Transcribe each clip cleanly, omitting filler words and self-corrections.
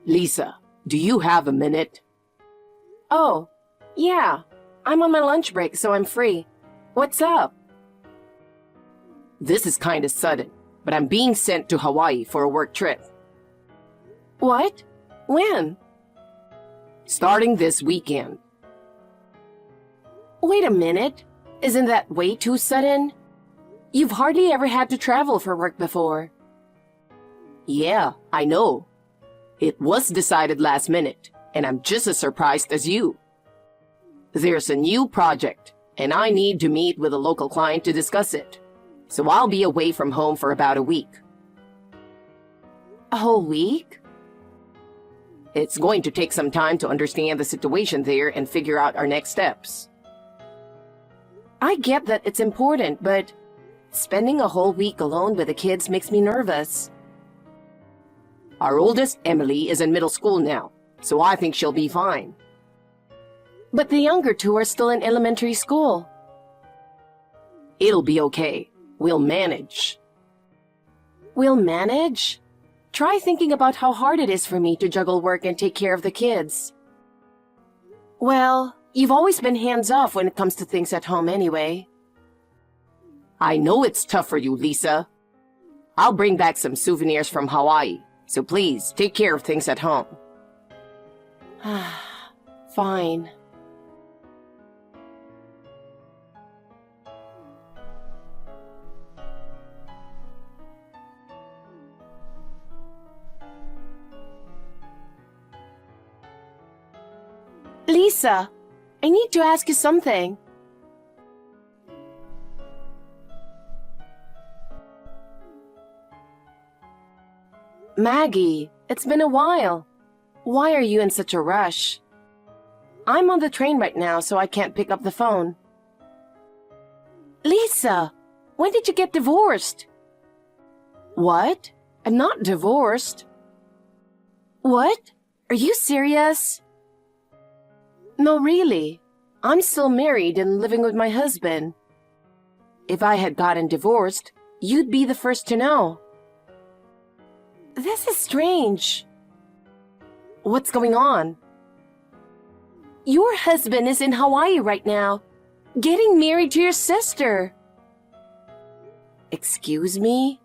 Lisa, do you have a minute? Oh, yeah. I'm on my lunch break, so I'm free. What's up? This is kinda sudden, but I'm being sent to Hawaii for a work trip. What? When? Starting this weekend. Wait a minute. Isn't that way too sudden? You've hardly ever had to travel for work before. Yeah, I know. It was decided last minute, and I'm just as surprised as you. There's a new project, and I need to meet with a local client to discuss it. So I'll be away from home for about a week. A whole week? It's going to take some time to understand the situation there and figure out our next steps. I get that it's important, but spending a whole week alone with the kids makes me nervous. Our oldest, Emily, is in middle school now, so I think she'll be fine. But the younger two are still in elementary school. It'll be okay. We'll manage. We'll manage? Try thinking about how hard it is for me to juggle work and take care of the kids. Well, you've always been hands-off when it comes to things at home anyway. I know it's tough for you, Lisa. I'll bring back some souvenirs from Hawaii, so please take care of things at home. Fine. Lisa, I need to ask you something. Maggie, it's been a while. Why are you in such a rush? I'm on the train right now, so I can't pick up the phone. Lisa, when did you get divorced? What? I'm not divorced. What? Are you serious? No, really. I'm still married and living with my husband. If I had gotten divorced, you'd be the first to know. This is strange. What's going on? Your husband is in Hawaii right now, getting married to your sister. Excuse me?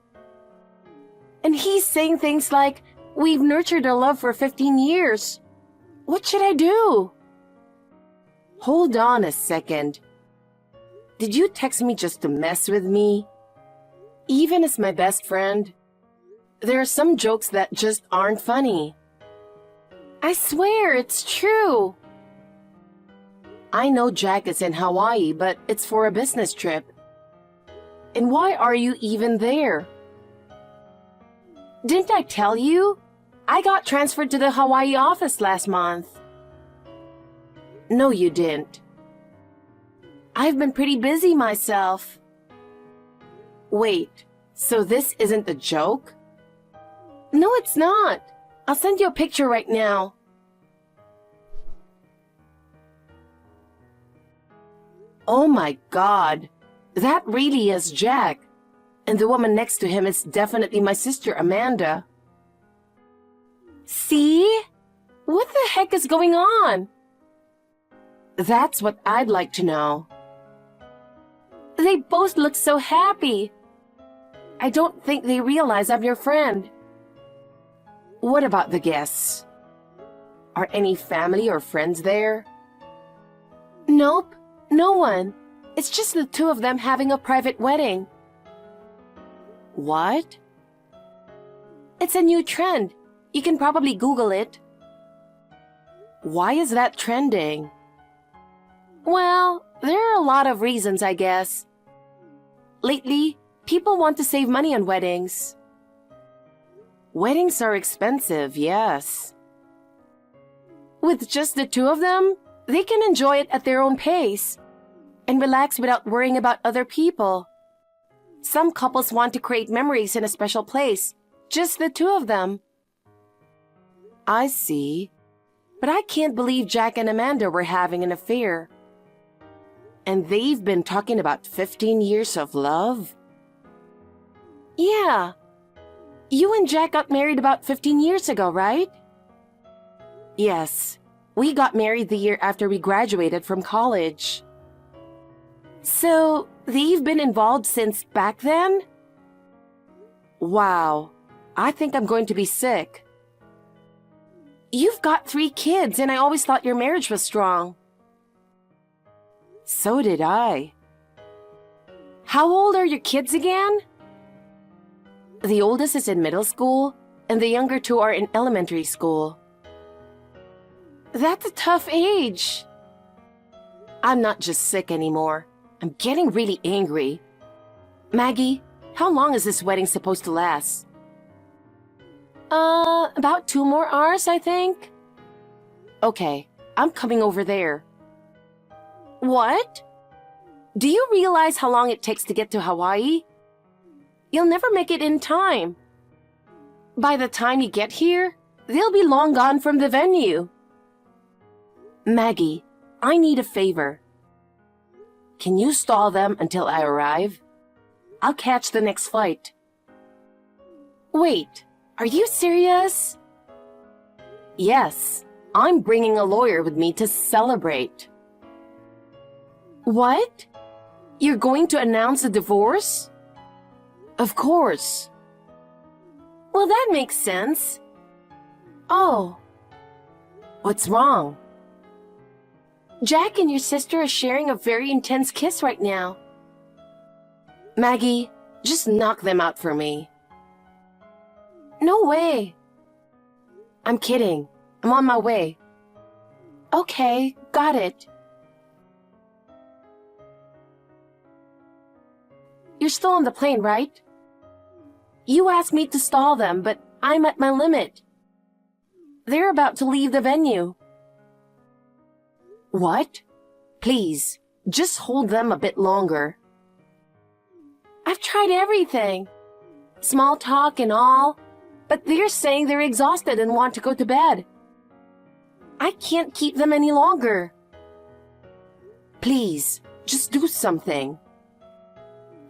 And he's saying things like, we've nurtured our love for 15 years. What should I do? Hold on a second. Did you text me just to mess with me? Even as my best friend, there are some jokes that just aren't funny. I swear it's true. I know Jack is in Hawaii, but it's for a business trip. And why are you even there? Didn't I tell you? I got transferred to the Hawaii office last month. No, you didn't. I've been pretty busy myself. Wait, so this isn't a joke? No, it's not. I'll send you a picture right now. Oh my God, that really is Jack. And the woman next to him is definitely my sister, Amanda. See? What the heck is going on? That's what I'd like to know. They both look so happy. I don't think they realize I'm your friend. What about the guests? Are any family or friends there? Nope, no one. It's just the two of them having a private wedding. What? It's a new trend. You can probably Google it. Why is that trending? Well, there are a lot of reasons, I guess. Lately, people want to save money on weddings. Weddings are expensive, yes. With just the two of them, they can enjoy it at their own pace and relax without worrying about other people. Some couples want to create memories in a special place, just the two of them. I see. But I can't believe Jack and Amanda were having an affair. And they've been talking about 15 years of love? Yeah. You and Jack got married about 15 years ago, right? Yes, we got married the year after we graduated from college. So, they've been involved since back then? Wow, I think I'm going to be sick. You've got 3 kids, and I always thought your marriage was strong. So did I. How old are your kids again? The oldest is in middle school, and the younger 2 are in elementary school. That's a tough age. I'm not just sick anymore. I'm getting really angry. Maggie, how long is this wedding supposed to last? About 2 more hours, I think. Okay, I'm coming over there. What? Do you realize how long it takes to get to Hawaii? You'll never make it in time. By the time you get here, they'll be long gone from the venue. Maggie, I need a favor. Can you stall them until I arrive? I'll catch the next flight. Wait, are you serious? Yes, I'm bringing a lawyer with me to celebrate. What? You're going to announce a divorce? Of course. Well, that makes sense. Oh. What's wrong? Jack and your sister are sharing a very intense kiss right now. Maggie, just knock them out for me. No way. I'm kidding. I'm on my way. Okay, got it. You're still on the plane, right? You asked me to stall them, but I'm at my limit. They're about to leave the venue. What? Please, just hold them a bit longer. I've tried everything. Small talk and all, but they're saying they're exhausted and want to go to bed. I can't keep them any longer. Please, just do something.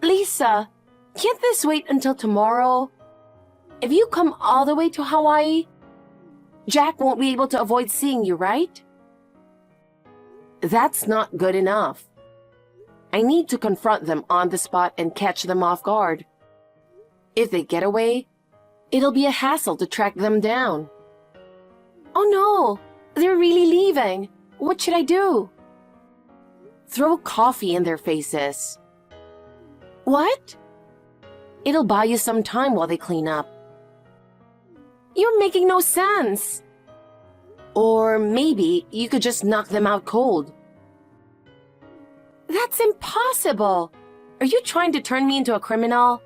Lisa, can't this wait until tomorrow? If you come all the way to Hawaii, Jack won't be able to avoid seeing you, right? That's not good enough. I need to confront them on the spot and catch them off guard. If they get away, it'll be a hassle to track them down. Oh no, they're really leaving. What should I do? Throw coffee in their faces. What? It'll buy you some time while they clean up. You're making no sense. Or maybe you could just knock them out cold. That's impossible. Are you trying to turn me into a criminal?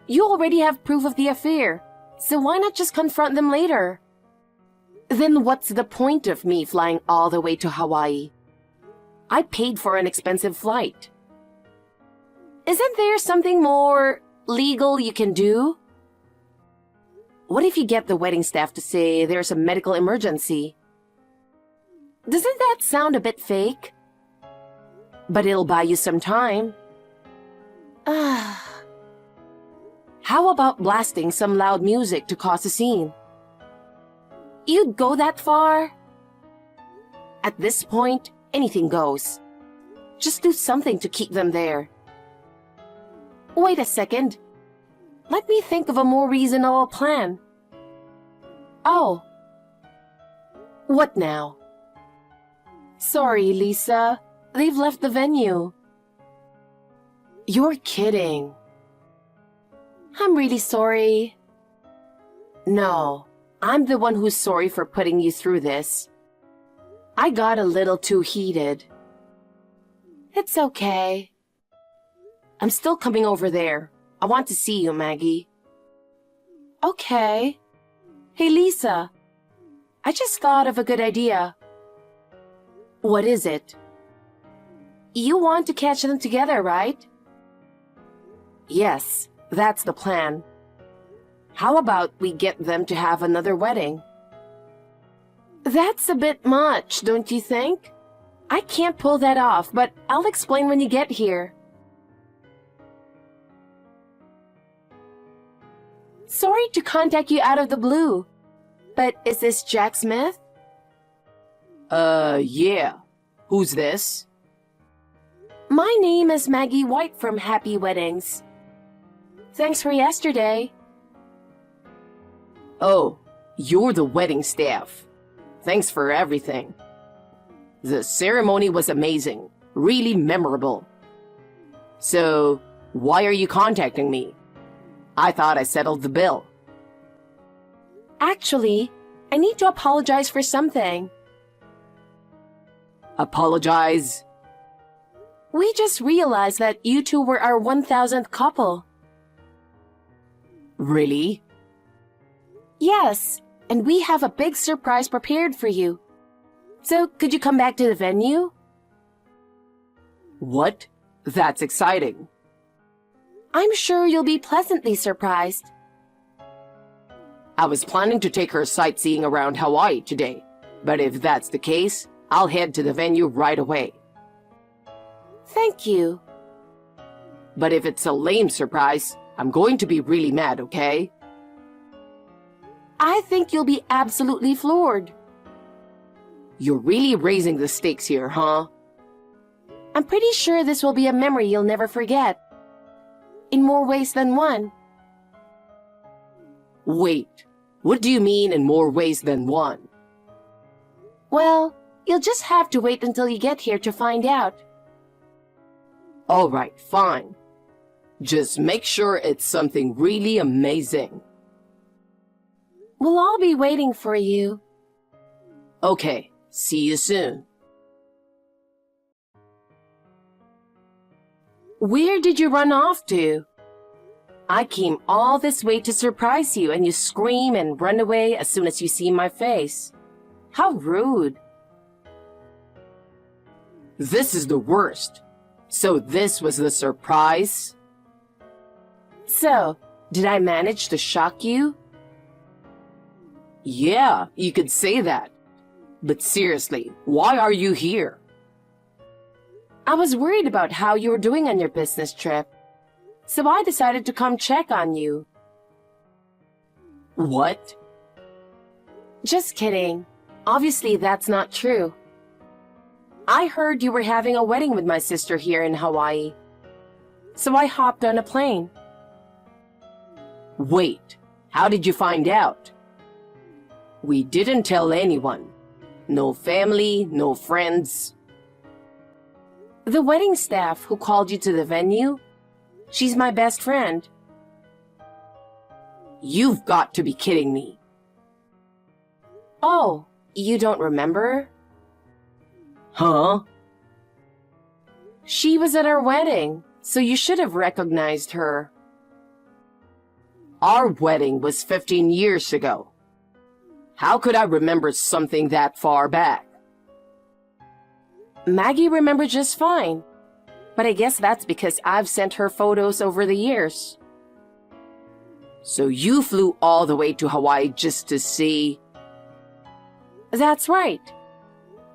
You already have proof of the affair, so why not just confront them later? Then what's the point of me flying all the way to Hawaii? I paid for an expensive flight. Isn't there something more legal you can do? What if you get the wedding staff to say there's a medical emergency? Doesn't that sound a bit fake? But it'll buy you some time. How about blasting some loud music to cause a scene? You'd go that far? At this point, anything goes. Just do something to keep them there. Wait a second. Let me think of a more reasonable plan. Oh. What now? Sorry, Lisa. They've left the venue. You're kidding. I'm really sorry. No, I'm the one who's sorry for putting you through this. I got a little too heated. It's okay. I'm still coming over there. I want to see you, Maggie. Okay. Hey, Lisa. I just thought of a good idea. What is it? You want to catch them together, right? Yes, that's the plan. How about we get them to have another wedding? That's a bit much, don't you think? I can't pull that off, but I'll explain when you get here. Sorry to contact you out of the blue, but is this Jack Smith? Yeah. Who's this? My name is Maggie White from Happy Weddings. Thanks for yesterday. Oh, you're the wedding staff. Thanks for everything. The ceremony was amazing, really memorable. So, why are you contacting me? I thought I settled the bill. Actually, I need to apologize for something. Apologize? We just realized that you two were our 1000th couple. Really? Yes, and we have a big surprise prepared for you. So, could you come back to the venue? What? That's exciting. I'm sure you'll be pleasantly surprised. I was planning to take her sightseeing around Hawaii today, but if that's the case, I'll head to the venue right away. Thank you. But if it's a lame surprise, I'm going to be really mad, okay? I think you'll be absolutely floored. You're really raising the stakes here, huh? I'm pretty sure this will be a memory you'll never forget. In more ways than one. Wait, what do you mean in more ways than one? Well, you'll just have to wait until you get here to find out. All right, fine. Just make sure it's something really amazing. We'll all be waiting for you. Okay, see you soon. Where did you run off to? I came all this way to surprise you and you scream and run away as soon as you see my face. How rude. This is the worst. So this was the surprise? So, did I manage to shock you? Yeah, you could say that. But seriously, why are you here? I was worried about how you were doing on your business trip. So I decided to come check on you. What? Just kidding. Obviously, that's not true. I heard you were having a wedding with my sister here in Hawaii. So I hopped on a plane. Wait, how did you find out? We didn't tell anyone. No family, no friends. The wedding staff who called you to the venue, she's my best friend. You've got to be kidding me. Oh, you don't remember? Huh? She was at our wedding, so you should have recognized her. Our wedding was 15 years ago. How could I remember something that far back? Maggie remembered just fine, but I guess that's because I've sent her photos over the years. So you flew all the way to Hawaii just to see? That's right.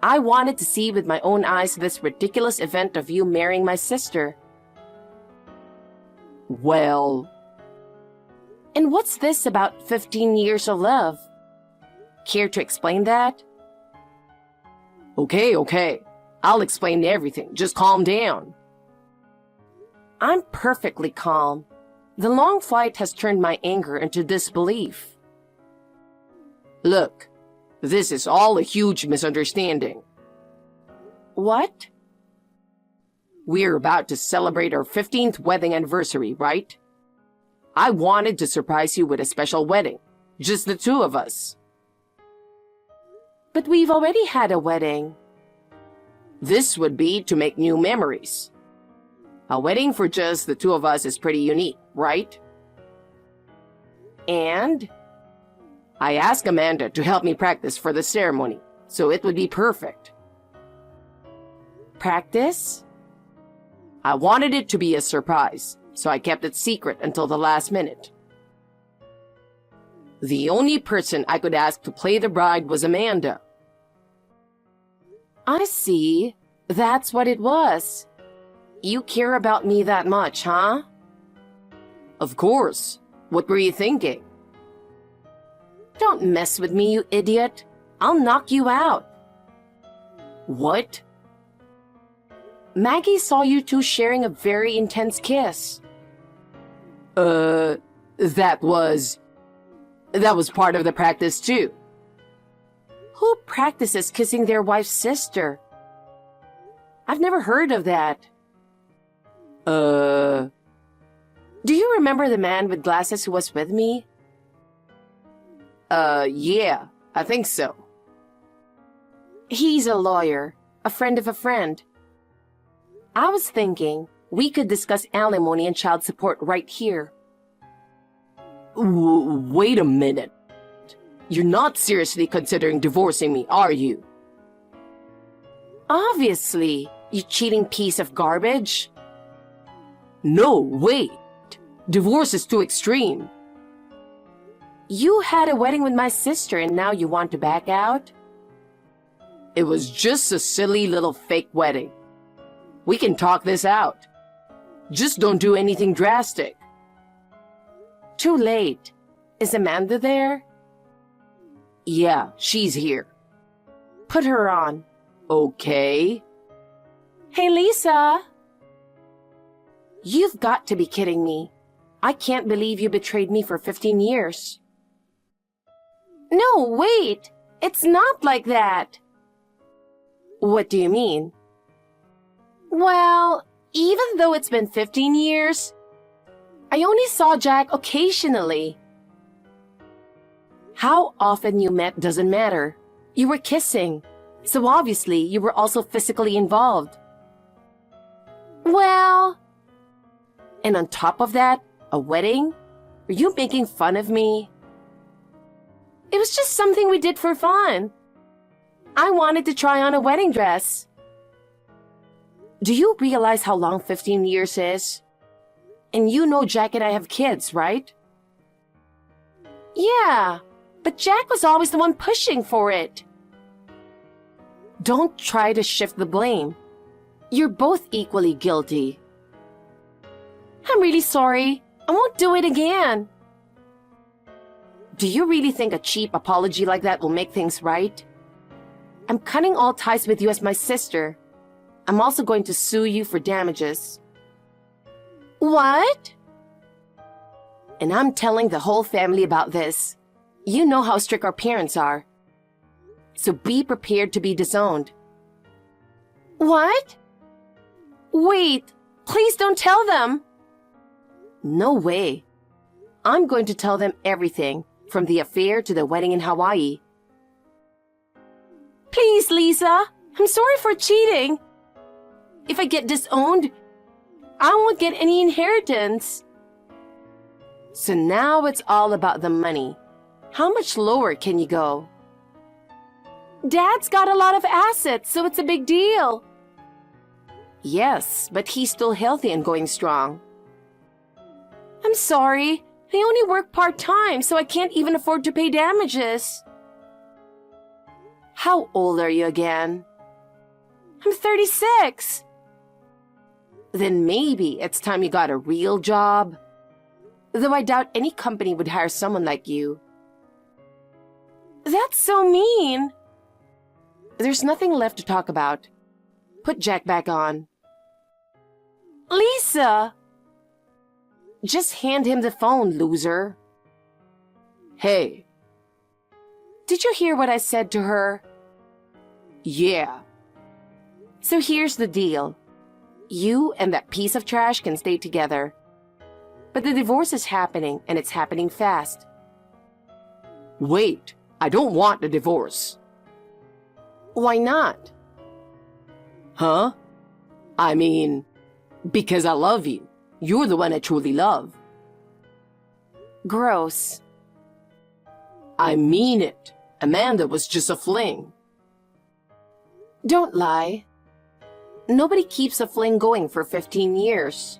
I wanted to see with my own eyes this ridiculous event of you marrying my sister. Well... And what's this about 15 years of love? Care to explain that? Okay. I'll explain everything. Just calm down. I'm perfectly calm. The long flight has turned my anger into disbelief. Look, this is all a huge misunderstanding. What? We're about to celebrate our 15th wedding anniversary, right? I wanted to surprise you with a special wedding. Just the two of us. But we've already had a wedding. This would be to make new memories. A wedding for just the two of us is pretty unique, right? And? I asked Amanda to help me practice for the ceremony, so it would be perfect. Practice? I wanted it to be a surprise, so I kept it secret until the last minute. The only person I could ask to play the bride was Amanda. I see. That's what it was. You care about me that much, huh? Of course. What were you thinking? Don't mess with me, you idiot. I'll knock you out. What? Maggie saw you two sharing a very intense kiss. That was part of the practice too. Who practices kissing their wife's sister? I've never heard of that. Do you remember the man with glasses who was with me? Yeah, I think so. He's a lawyer, a friend of a friend. I was thinking we could discuss alimony and child support right here. Wait a minute. You're not seriously considering divorcing me, are you? Obviously, you cheating piece of garbage. No, wait. Divorce is too extreme. You had a wedding with my sister and now you want to back out? It was just a silly little fake wedding. We can talk this out. Just don't do anything drastic. Too late. Is Amanda there? Yeah, she's here. Put her on. Okay. Hey, Lisa! You've got to be kidding me. I can't believe you betrayed me for 15 years. No, wait! It's not like that! What do you mean? Well, even though it's been 15 years, I only saw Jack occasionally. How often you met doesn't matter. You were kissing, so obviously you were also physically involved. Well... And on top of that, a wedding? Are you making fun of me? It was just something we did for fun. I wanted to try on a wedding dress. Do you realize how long 15 years is? And you know Jack and I have kids, right? Yeah, but Jack was always the one pushing for it. Don't try to shift the blame. You're both equally guilty. I'm really sorry. I won't do it again. Do you really think a cheap apology like that will make things right? I'm cutting all ties with you as my sister. I'm also going to sue you for damages. What? And I'm telling the whole family about this. You know how strict our parents are. So be prepared to be disowned. What? Wait, please don't tell them. No way. I'm going to tell them everything, from the affair to the wedding in Hawaii. Please, Lisa. I'm sorry for cheating. If I get disowned, I won't get any inheritance. So now it's all about the money. How much lower can you go? Dad's got a lot of assets, so it's a big deal. Yes, but he's still healthy and going strong. I'm sorry. I only work part-time, so I can't even afford to pay damages. How old are you again? I'm 36. Then maybe it's time you got a real job. Though I doubt any company would hire someone like you. That's so mean. There's nothing left to talk about. Put Jack back on. Lisa! Just hand him the phone, loser. Hey. Did you hear what I said to her? Yeah. So here's the deal. You and that piece of trash can stay together. But the divorce is happening, and it's happening fast. Wait, I don't want a divorce. Why not? Huh? I mean, because I love you. You're the one I truly love. Gross. I mean it. Amanda was just a fling. Don't lie. Nobody keeps a fling going for 15 years.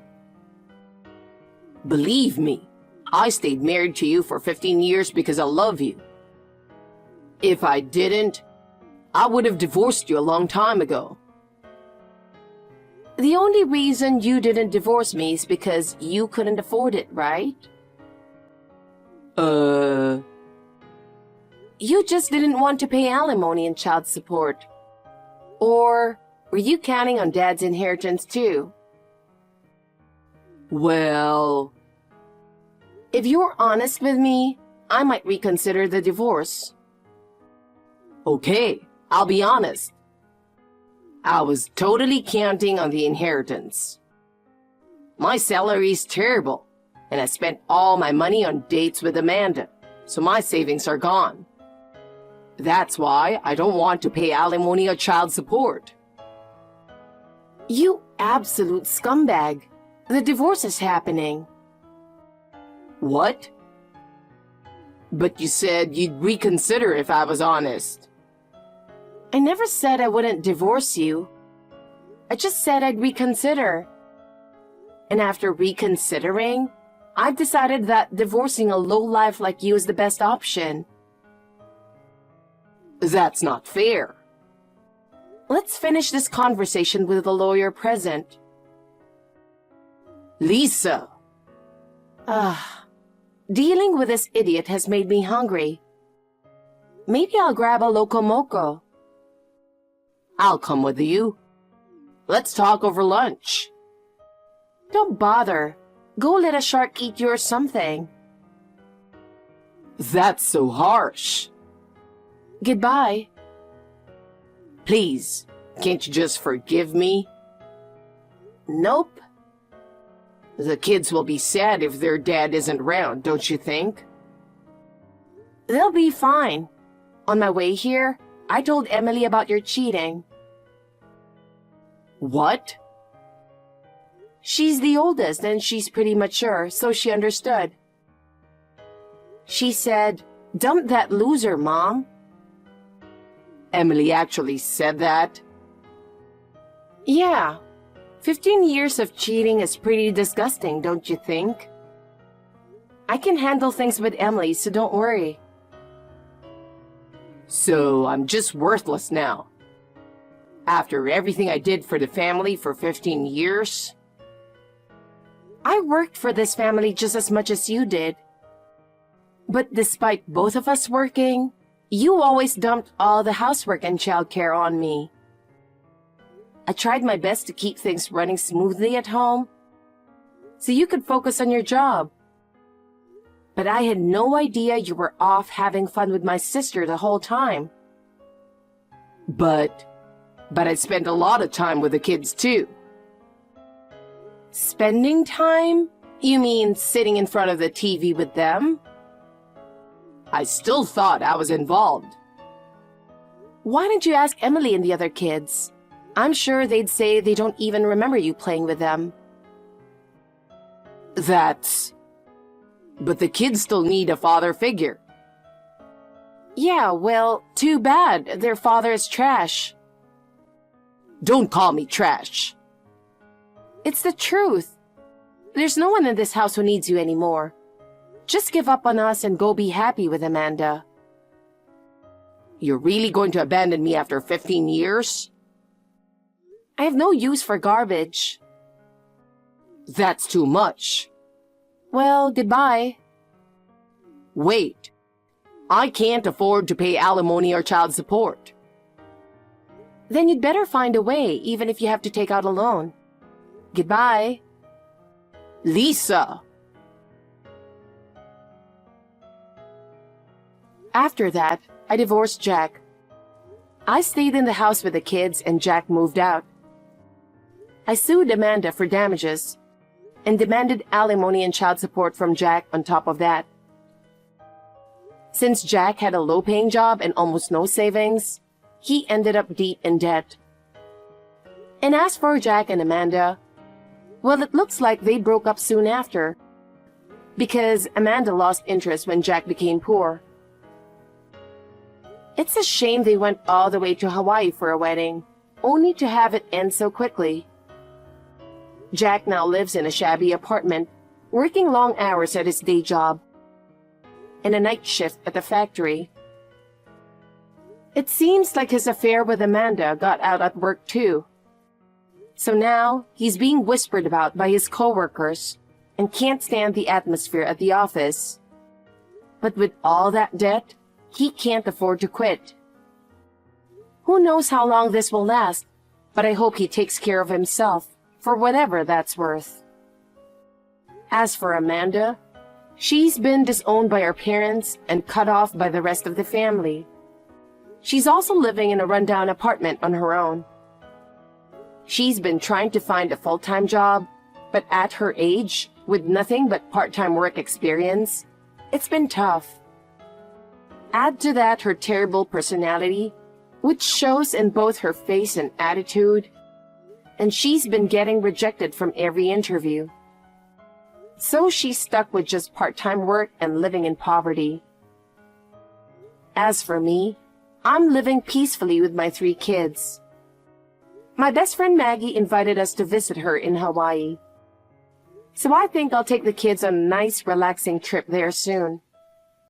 Believe me, I stayed married to you for 15 years because I love you. If I didn't, I would have divorced you a long time ago. The only reason you didn't divorce me is because you couldn't afford it, right? You just didn't want to pay alimony and child support. Or were you counting on Dad's inheritance too? Well, If you're honest with me, I might reconsider the divorce. okay, I'll be honest. I was totally counting on the inheritance. My salary's terrible, and I spent all my money on dates with Amanda, so my savings are gone. That's why I don't want to pay alimony or child support. You absolute scumbag. The divorce is happening. What? But you said you'd reconsider if I was honest. I never said I wouldn't divorce you. I just said I'd reconsider. And after reconsidering, I've decided that divorcing a lowlife like you is the best option. That's not fair. Let's finish this conversation with the lawyer present. Lisa, Dealing with this idiot has made me hungry. Maybe I'll grab a Loco Moco. I'll come with you. Let's talk over lunch. Don't bother. Go let a shark eat you or something. That's so harsh. Goodbye. Please, can't you just forgive me? Nope. The kids will be sad if their dad isn't around, don't you think? They'll be fine. On my way here, I told Emily about your cheating. What? She's the oldest and she's pretty mature, so she understood. She said, "Dump that loser, Mom." Emily actually said that? Yeah. 15 years of cheating is pretty disgusting, don't you think? I can handle things with Emily, so don't worry. So I'm just worthless now. After everything I did for the family for 15 years? I worked for this family just as much as you did. But despite both of us working, you always dumped all the housework and childcare on me. I tried my best to keep things running smoothly at home, so you could focus on your job. But I had no idea you were off having fun with my sister the whole time. But I spent a lot of time with the kids too. Spending time? You mean sitting in front of the TV with them? I still thought I was involved. Why didn't you ask Emily and the other kids? I'm sure they'd say they don't even remember you playing with them. But the kids still need a father figure. Yeah, well, too bad. Their father is trash. Don't call me trash. It's the truth. There's no one in this house who needs you anymore. Just give up on us and go be happy with Amanda. You're really going to abandon me after 15 years? I have no use for garbage. That's too much. Well, goodbye. Wait. I can't afford to pay alimony or child support. Then you'd better find a way, even if you have to take out a loan. Goodbye. Lisa! After that, I divorced Jack. I stayed in the house with the kids and Jack moved out. I sued Amanda for damages and demanded alimony and child support from Jack on top of that. Since Jack had a low-paying job and almost no savings, he ended up deep in debt. And as for Jack and Amanda, well, it looks like they broke up soon after, because Amanda lost interest when Jack became poor. It's a shame they went all the way to Hawaii for a wedding, only to have it end so quickly. Jack now lives in a shabby apartment, working long hours at his day job, and a night shift at the factory. It seems like his affair with Amanda got out at work too. So now, he's being whispered about by his coworkers and can't stand the atmosphere at the office. But with all that debt, he can't afford to quit. Who knows how long this will last, but I hope he takes care of himself, for whatever that's worth. As for Amanda, she's been disowned by her parents and cut off by the rest of the family. She's also living in a rundown apartment on her own. She's been trying to find a full-time job, but at her age, with nothing but part-time work experience, it's been tough. Add to that her terrible personality, which shows in both her face and attitude, and she's been getting rejected from every interview. So she's stuck with just part-time work and living in poverty. As for me, I'm living peacefully with my 3 kids. My best friend Maggie invited us to visit her in Hawaii. So I think I'll take the kids on a nice, relaxing trip there soon.